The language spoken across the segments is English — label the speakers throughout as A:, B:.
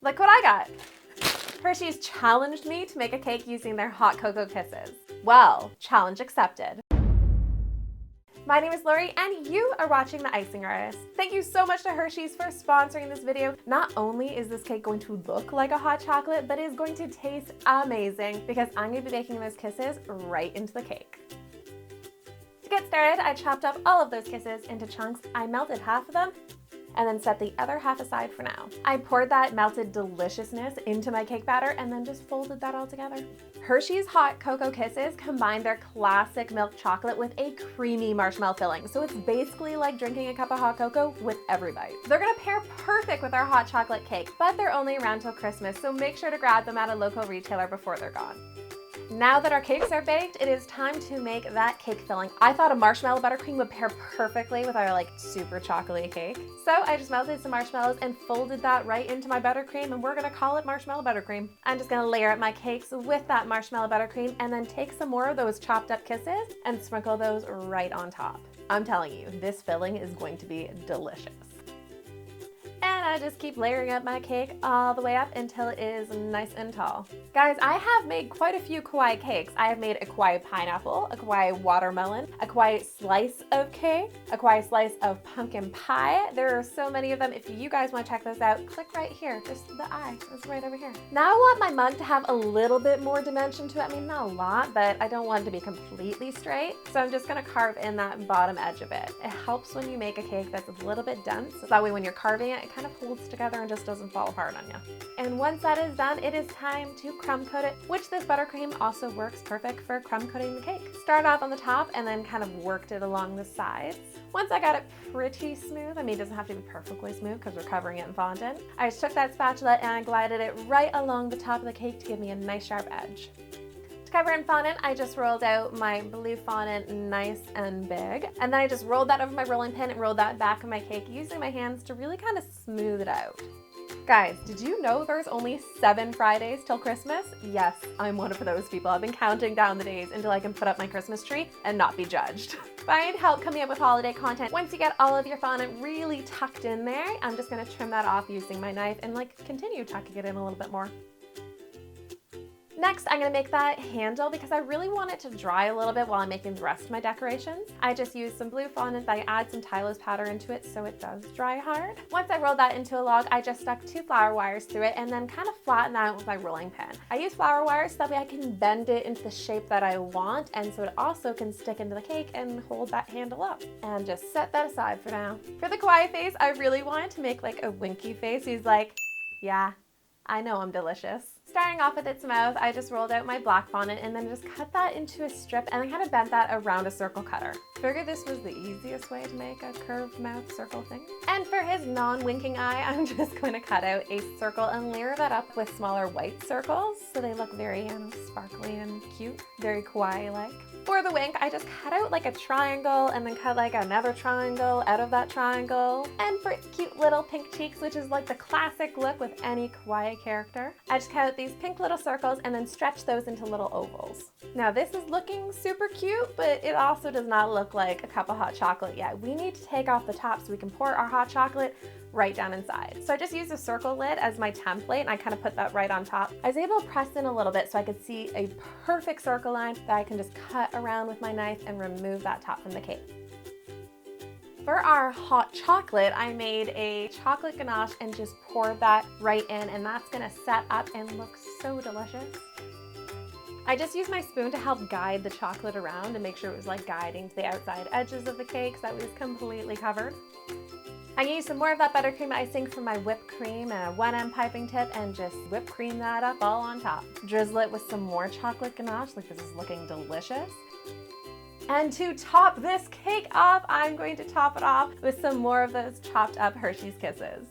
A: Look what I got. Hersheys challenged me to make a cake using their hot cocoa kisses. Well, challenge accepted. My name is Lori and you are watching The Icing Artist. Thank you so much to Hersheys for sponsoring this video. Not only is this cake going to look like a hot chocolate, but it is going to taste amazing because I'm going to be baking those kisses right into the cake. To get started, I chopped up all of those kisses into chunks. I melted half of them and then set the other half aside for now. I poured that melted deliciousness into my cake batter and then just folded that all together. Hersheys Hot Cocoa Kisses combine their classic milk chocolate with a creamy marshmallow filling, so it's basically like drinking a cup of hot cocoa with every bite. They're gonna pair perfect with our hot chocolate cake, but they're only around till Christmas, so make sure to grab them at a local retailer before they're gone. Now that our cakes are baked, it is time to make that cake filling. I thought a marshmallow buttercream would pair perfectly with our super chocolatey cake. So I just melted some marshmallows and folded that right into my buttercream, and we're gonna call it marshmallow buttercream. I'm just gonna layer up my cakes with that marshmallow buttercream and then take some more of those chopped up kisses and sprinkle those right on top. I'm telling you, this filling is going to be delicious. And I just keep layering up my cake all the way up until it is nice and tall. Guys, I have made quite a few kawaii cakes. I have made a kawaii pineapple, a kawaii watermelon, a kawaii slice of cake, a kawaii slice of pumpkin pie. There are so many of them. If you guys want to check those out, click right here. Just the eye, it's right over here. Now I want my mug to have a little bit more dimension to it. I mean, not a lot, but I don't want it to be completely straight. So I'm just gonna carve in that bottom edge of it. It helps when you make a cake that's a little bit dense. So that way when you're carving it, it kind of holds together and just doesn't fall apart on you. And once that is done, it is time to crumb coat it, which this buttercream also works perfect for crumb coating the cake. Start off on the top and then kind of worked it along the sides. Once I got it pretty smooth, I mean, it doesn't have to be perfectly smooth because we're covering it in fondant, I just took that spatula and I glided it right along the top of the cake to give me a nice sharp edge. To cover in fondant, I just rolled out my blue fondant nice and big. And then I just rolled that over my rolling pin and rolled that back of my cake using my hands to really kind of smooth it out. Guys, did you know there's only 7 Fridays till Christmas? Yes, I'm one of those people. I've been counting down the days until I can put up my Christmas tree and not be judged. If I need help coming up with holiday content, once you get all of your fondant really tucked in there, I'm just gonna trim that off using my knife and continue tucking it in a little bit more. Next, I'm gonna make that handle because I really want it to dry a little bit while I'm making the rest of my decorations. I just used some blue fondant, I add some Tylo's powder into it so it does dry hard. Once I rolled that into a log, I just stuck 2 flour wires through it and then kind of flattened that out with my rolling pin. I use flour wires so that way I can bend it into the shape that I want and so it also can stick into the cake and hold that handle up. And just set that aside for now. For the Kawaii Face, I really wanted to make a winky face. He's like, yeah, I know I'm delicious. Starting off with its mouth, I just rolled out my black fondant and then just cut that into a strip and then kind of bent that around a circle cutter. Figured this was the easiest way to make a curved mouth circle thing. And for his non-winking eye, I'm just going to cut out a circle and layer that up with smaller white circles so they look very sparkly and cute, very kawaii-like. For the wink, I just cut out a triangle and then cut another triangle out of that triangle. And for its cute little pink cheeks, which is the classic look with any kawaii character, I just cut out these pink little circles and then stretch those into little ovals. Now this is looking super cute, but it also does not look like a cup of hot chocolate yet. We need to take off the top so we can pour our hot chocolate right down inside. So I just used a circle lid as my template and I kind of put that right on top. I was able to press in a little bit so I could see a perfect circle line that I can just cut around with my knife and remove that top from the cake. For our hot chocolate, I made a chocolate ganache and just poured that right in, and that's gonna set up and look so delicious. I just used my spoon to help guide the chocolate around and make sure it was guiding to the outside edges of the cake so that it was completely covered. I'm gonna use some more of that buttercream icing for my whipped cream and a 1M piping tip and just whipped cream that up all on top. Drizzle it with some more chocolate ganache, this is looking delicious. And to top this cake off, I'm going to top it off with some more of those chopped up Hersheys Kisses.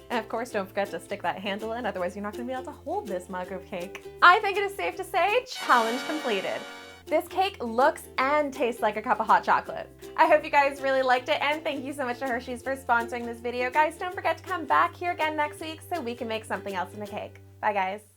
A: And of course, don't forget to stick that handle in, otherwise you're not gonna be able to hold this mug of cake. I think it is safe to say, challenge completed. This cake looks and tastes like a cup of hot chocolate. I hope you guys really liked it, and thank you so much to Hersheys for sponsoring this video. Guys, don't forget to come back here again next week so we can make something else in the cake. Bye guys.